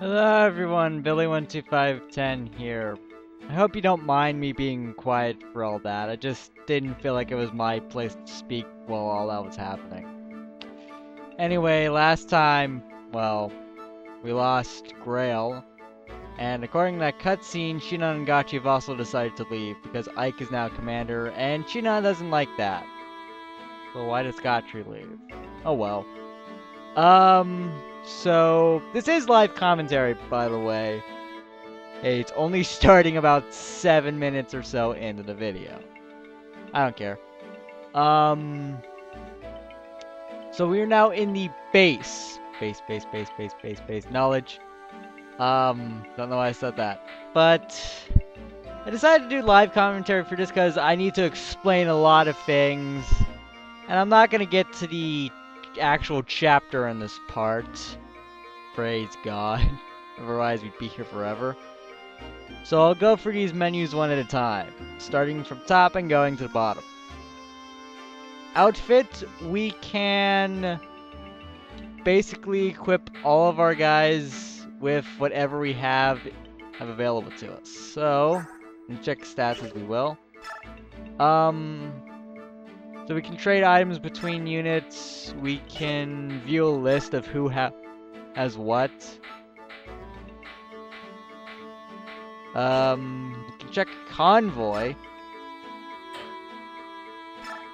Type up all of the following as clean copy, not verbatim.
Hello everyone, Billy12510 here. I hope you don't mind me being quiet for all that. I just didn't feel like it was my place to speak while all that was happening. Anyway, last time, well, we lost Greil, and according to that cutscene, Shinon and Gachi have also decided to leave because Ike is now commander, and Shinon doesn't like that. So why does Gachi leave? Oh well. So this is live commentary, by the way. Hey, it's only starting about 7 minutes or so into the video. I don't care. So we are now in the base. Base, knowledge. Don't know why I said that. But I decided to do live commentary for this because I need to explain a lot of things. And I'm not going to get to the actual chapter in this part. Praise God. Otherwise we'd be here forever. So I'll go through these menus one at a time, starting from top and going to the bottom. Outfit, we can basically equip all of our guys with whatever we have available to us. So, and check stats as we will. So we can trade items between units. We can view a list of who has what. You can check convoy.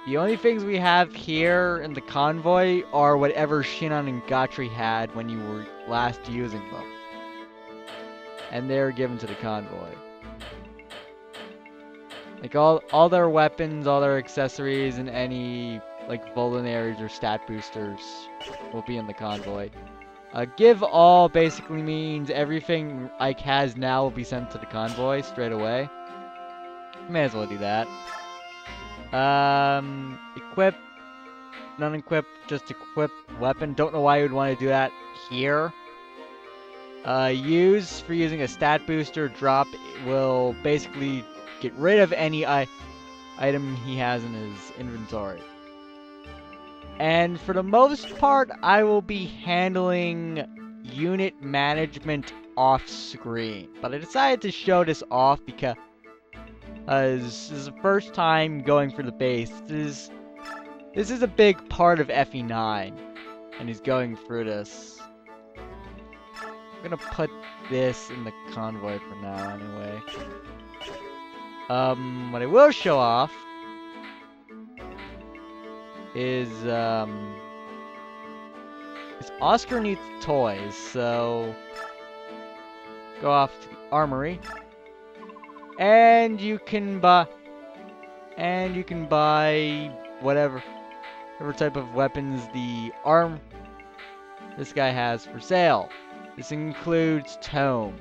The only things we have here in the convoy are whatever Shinon and Gatri had when you were last using them. And they're given to the convoy. Like all their weapons, all their accessories, and any like vulneraries or stat boosters will be in the convoy. Give all basically means everything Ike has now will be sent to the convoy straight away. May as well do that. Equip. Non-equip, just equip weapon. Don't know why you would want to do that here. Use for using a stat booster. Drop will basically get rid of any item he has in his inventory. And for the most part, I will be handling unit management off screen. But I decided to show this off because this is the first time going for the base. This is a big part of FE9. And he's going through this. I'm gonna put this in the convoy for now anyway. What I will show off is Oscar needs toys, so go off to the Armoury, and you can buy whatever type of weapons this guy has for sale. This includes tomes.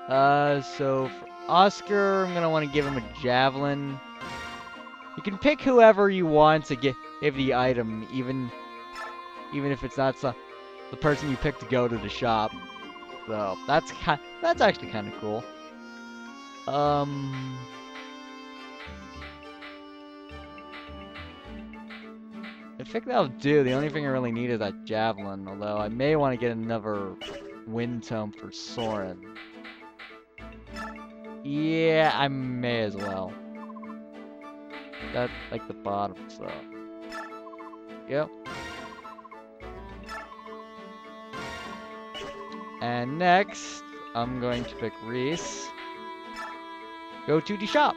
So for Oscar, I'm gonna want to give him a javelin. You can pick whoever you want to give the item, even if it's not the person you pick to go to the shop. So that's actually kind of cool. I think that'll do. The only thing I really need is that javelin. Although I may want to get another wind tome for Soren. Yeah, I may as well. That's like the bottom, so. Yep. And next, I'm going to pick Reese. Go to the shop.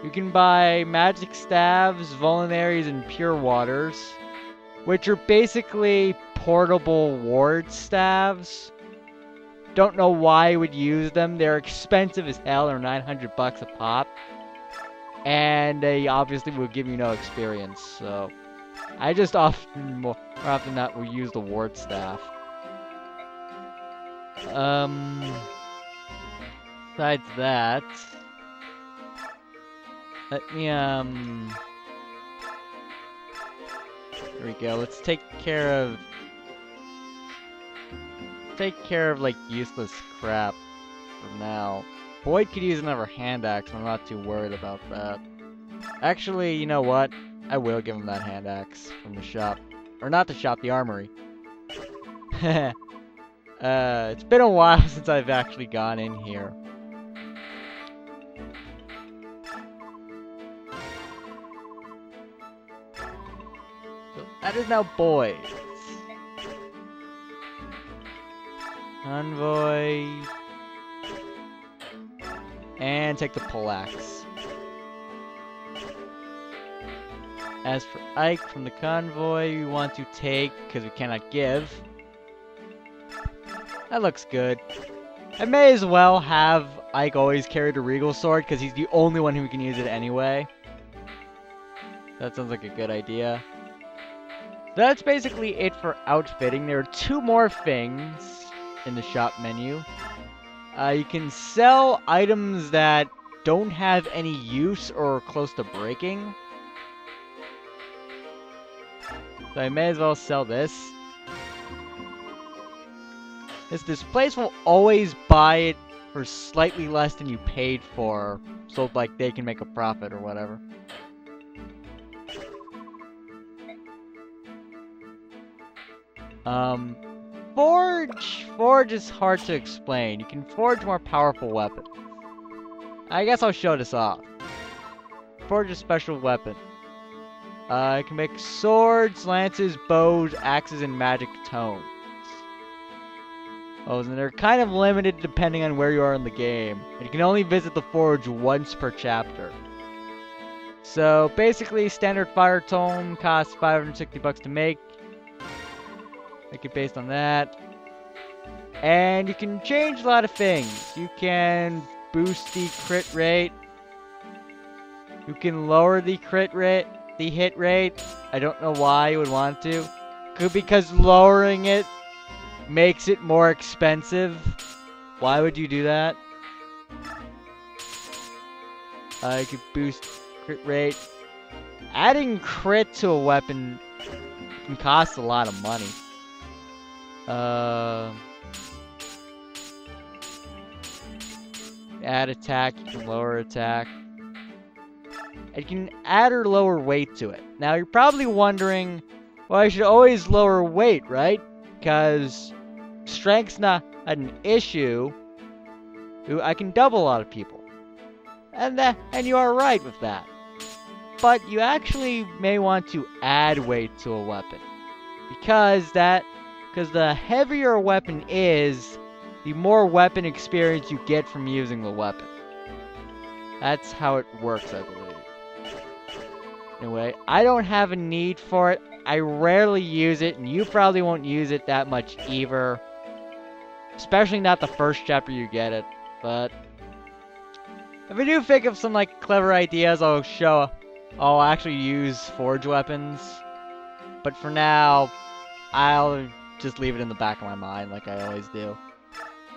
You can buy magic staves, vulneraries, and pure waters, which are basically portable ward staves. Don't know why I would use them. They're expensive as hell. They're 900 bucks a pop. And they obviously will give you no experience, so I just more often not will use the ward staff. Besides that, let me there we go. Let's take care of like useless crap for now. Boyd could use another hand axe, I'm not too worried about that. Actually, you know what? I will give him that hand axe from the shop. Or not the shop, the armory. It's been a while since I've actually gone in here. So that is now boys. Convoy. And take the poleaxe. As for Ike from the convoy, we want to take, because we cannot give. That looks good. I may as well have Ike always carry the regal sword, because he's the only one who can use it anyway. That sounds like a good idea. That's basically it for outfitting. There are 2 more things in the shop menu. You can sell items that don't have any use or are close to breaking. So I may as well sell this. This place will always buy it for slightly less than you paid for, so like they can make a profit or whatever. Forge is hard to explain. You can forge more powerful weapons. I guess I'll show this off. Forge a special weapon. I can make swords, lances, bows, axes, and magic tomes. Oh, and they're kind of limited depending on where you are in the game. And you can only visit the forge once per chapter. So basically, standard fire tome costs $560 to make. Make it based on that. And you can change a lot of things. You can boost the crit rate. You can lower the crit rate, the hit rate. I don't know why you would want to. Could because lowering it makes it more expensive. Why would you do that? You could boost crit rate. Adding crit to a weapon can cost a lot of money. Add attack, you can lower attack. And you can add or lower weight to it. Now you're probably wondering, well, I should always lower weight, right? Because strength's not an issue. I can double a lot of people. And you are right with that. But you actually may want to add weight to a weapon. Because the heavier a weapon is, the more weapon experience you get from using the weapon. That's how it works, I believe. Anyway, I don't have a need for it. I rarely use it, and you probably won't use it that much either. Especially not the first chapter you get it. But if I do think of some like clever ideas, I'll actually use forge weapons. But for now, I'll just leave it in the back of my mind like I always do.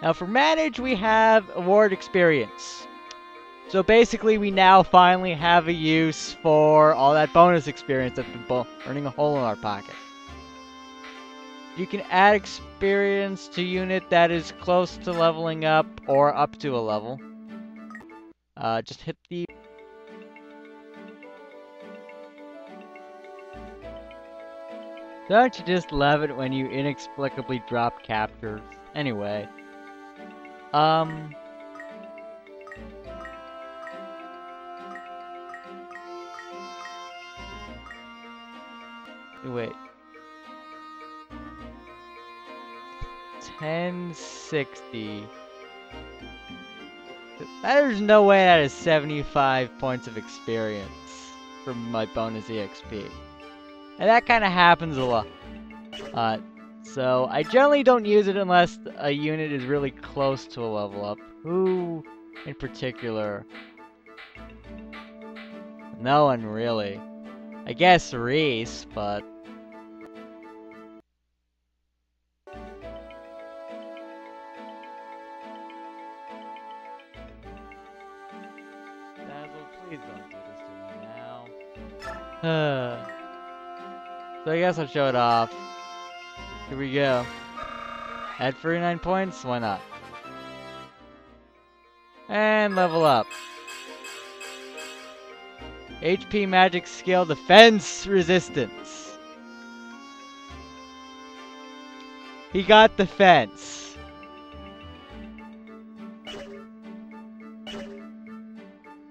Now for manage, we have award experience. So basically, we now finally have a use for all that bonus experience that's been burning a hole in our pocket. You can add experience to unit that is close to leveling up or up to a level. Just hit the... Don't you just love it when you inexplicably drop captures? Anyway. Wait. 1060. There's no way that is 75 points of experience from my bonus EXP. And that kind of happens a lot. So I generally don't use it unless a unit is really close to a level up. Who in particular? No one really. I guess Reese, but... Dazzle, please don't do this to me now. So I guess I'll show it off. Here we go. Add 39 points? Why not? And level up. HP magic skill defense resistance. He got defense.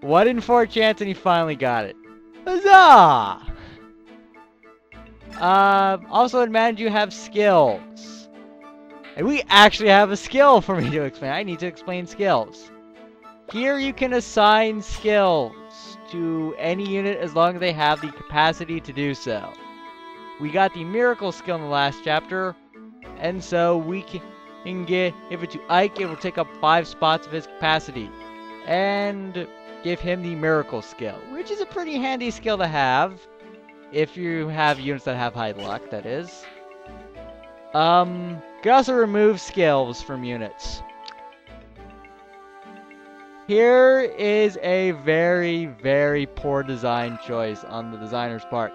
One in 4 chance and he finally got it. Huzzah! Also imagine you have skills. And we actually have a skill for me to explain. I need to explain skills. Here you can assign skills to any unit as long as they have the capacity to do so. We got the miracle skill in the last chapter, and so we can give it to Ike. It will take up 5 spots of his capacity. And give him the miracle skill, which is a pretty handy skill to have. If you have units that have high luck, that is. You can also remove skills from units. Here is a very, very poor design choice on the designer's part.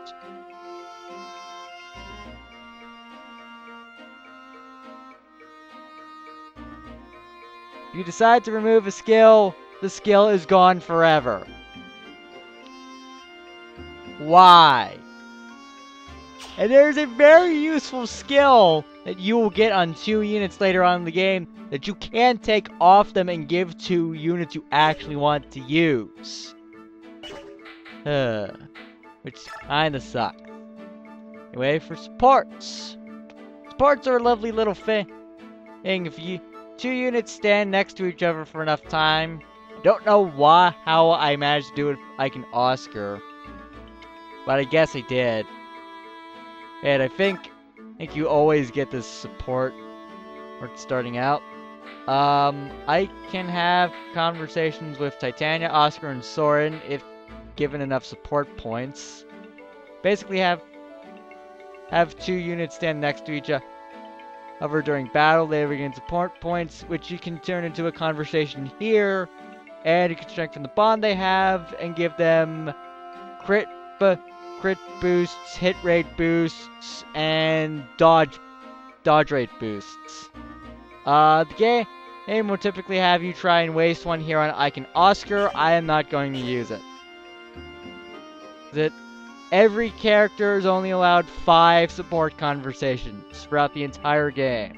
If you decide to remove a skill, the skill is gone forever. Why? And there's a very useful skill that you will get on 2 units later on in the game that you can take off them and give to units you actually want to use. Which kinda sucks. Anyway, for supports. Supports are a lovely little thing. If 2 units stand next to each other for enough time. I don't know how I managed to do it with Ike and Oscar. But I guess I did. And I think you always get this support when starting out. I can have conversations with Titania, Oscar, and Soren if given enough support points. Basically have 2 units stand next to each other during battle. They regain support points, which you can turn into a conversation here. And you can strengthen the bond they have and give them crit boosts, hit rate boosts, and dodge rate boosts. The game will typically have you try and waste one here on Ike and Oscar. I am not going to use it. Every character is only allowed 5 support conversations throughout the entire game.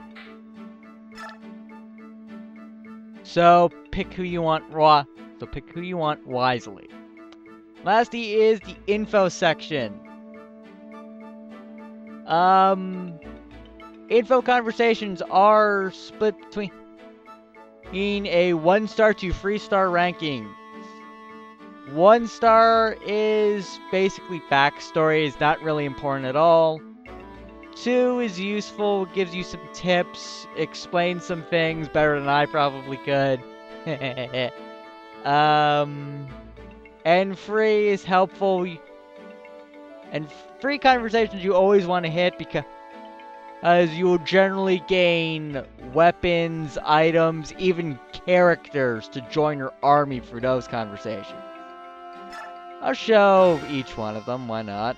So pick who you want wisely. Lastly is the info section. Info conversations are split between a 1-star to 3-star ranking. 1-star is basically backstory, is not really important at all. 2 is useful, gives you some tips, explains some things better than I probably could. And 3 is helpful. And 3 conversations you always want to hit because you will generally gain weapons, items, even characters to join your army through those conversations. I'll show each one of them, why not?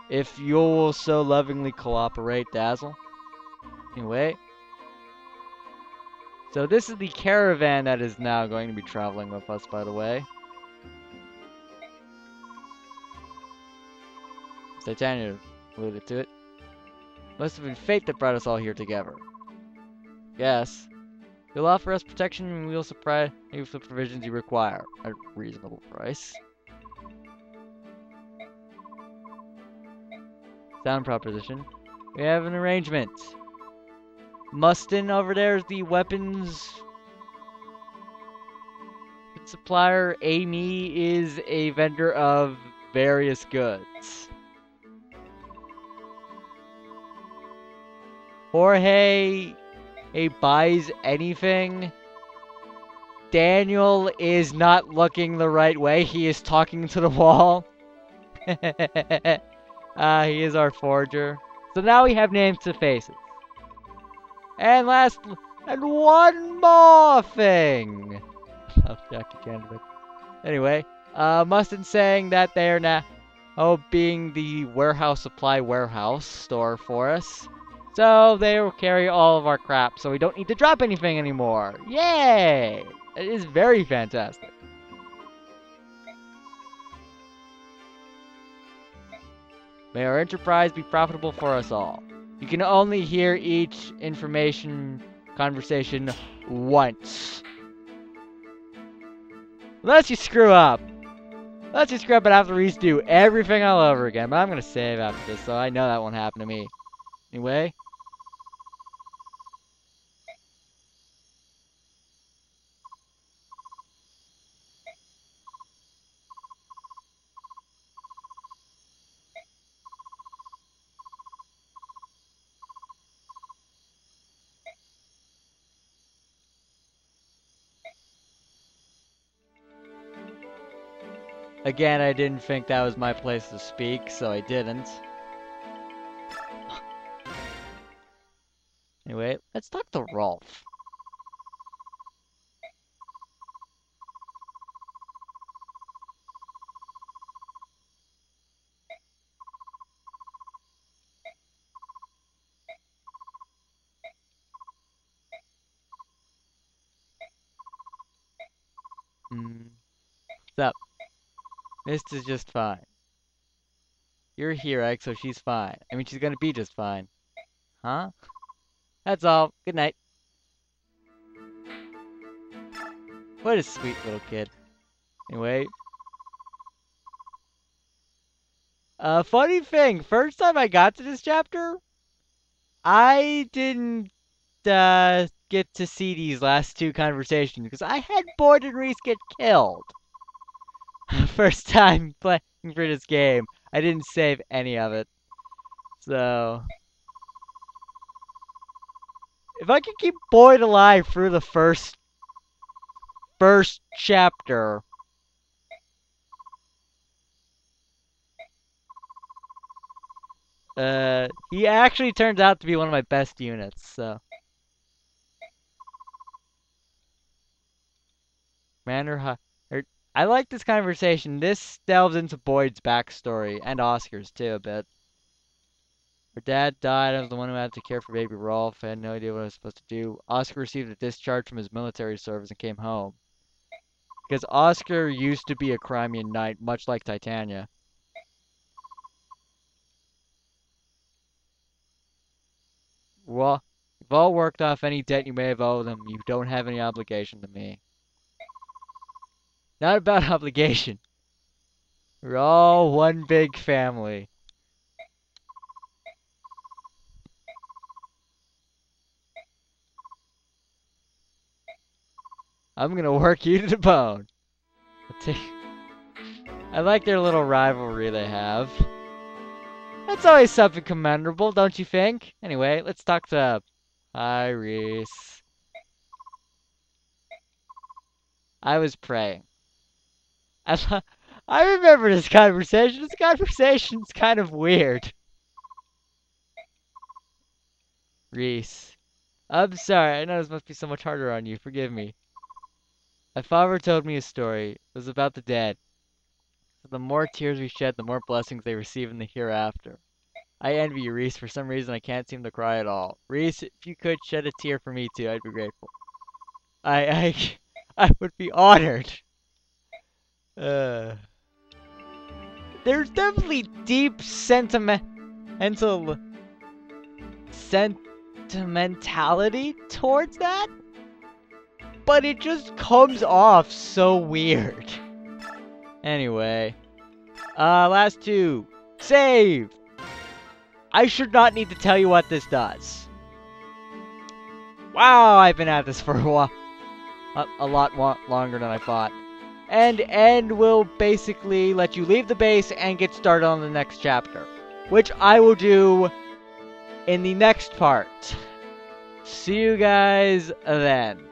If you will so lovingly cooperate, Dazzle. Anyway. So this is the caravan that is now going to be traveling with us, by the way. Titania alluded to it. Must have been fate that brought us all here together. Yes. You'll offer us protection and we'll supply you with the provisions you require. At a reasonable price. Sound proposition. We have an arrangement. Mustin over there is the weapons supplier. Amy is a vendor of various goods. Jorge buys anything. Daniel is not looking the right way. He is talking to the wall. He is our forger. So now we have names to faces. And one more thing. Anyway, Mustin saying that they are now being the supply warehouse store for us. So they will carry all of our crap, so we don't need to drop anything anymore. Yay! It is very fantastic. May our enterprise be profitable for us all. You can only hear each information conversation once. Unless you screw up. Unless you screw up and have to redo everything all over again. But I'm gonna save after this, so I know that won't happen to me. Anyway. Again, I didn't think that was my place to speak, so I didn't. Anyway, let's talk to Rolf. What's up? Mist is just fine. You're here, Egg, so she's fine. I mean, she's gonna be just fine. Huh? That's all. Good night. What a sweet little kid. Anyway. Funny thing, first time I got to this chapter, I didn't, get to see these last two conversations, because I had Boyd and Reese get killed. First time playing for this game. I didn't save any of it. So... if I can keep Boyd alive through the first chapter... he actually turns out to be one of my best units, so... I like this conversation. This delves into Boyd's backstory, and Oscar's too, a bit. Her dad died. I was the one who had to care for baby Rolf. I had no idea what I was supposed to do. Oscar received a discharge from his military service and came home. Because Oscar used to be a Crimean knight, much like Titania. Well, you've all worked off any debt you may have owed them. You don't have any obligation to me. Not about obligation. We're all one big family. I'm gonna work you to the bone. I like their little rivalry they have. That's always something commendable, don't you think? Anyway, let's talk to... Hi, Reese. I was praying. I remember this conversation. This conversation's kind of weird. Reese. I'm sorry. I know this must be so much harder on you. Forgive me. My father told me a story. It was about the dead. So the more tears we shed, the more blessings they receive in the hereafter. I envy you, Reese. For some reason, I can't seem to cry at all. Reese, if you could shed a tear for me too, I'd be grateful. I would be honored. There's definitely deep sentimentality towards that, but it just comes off so weird. Anyway, last two. Save! I should not need to tell you what this does. Wow, I've been at this for a while. A lot longer than I thought. And end will basically let you leave the base and get started on the next chapter, which I will do in the next part. See you guys then.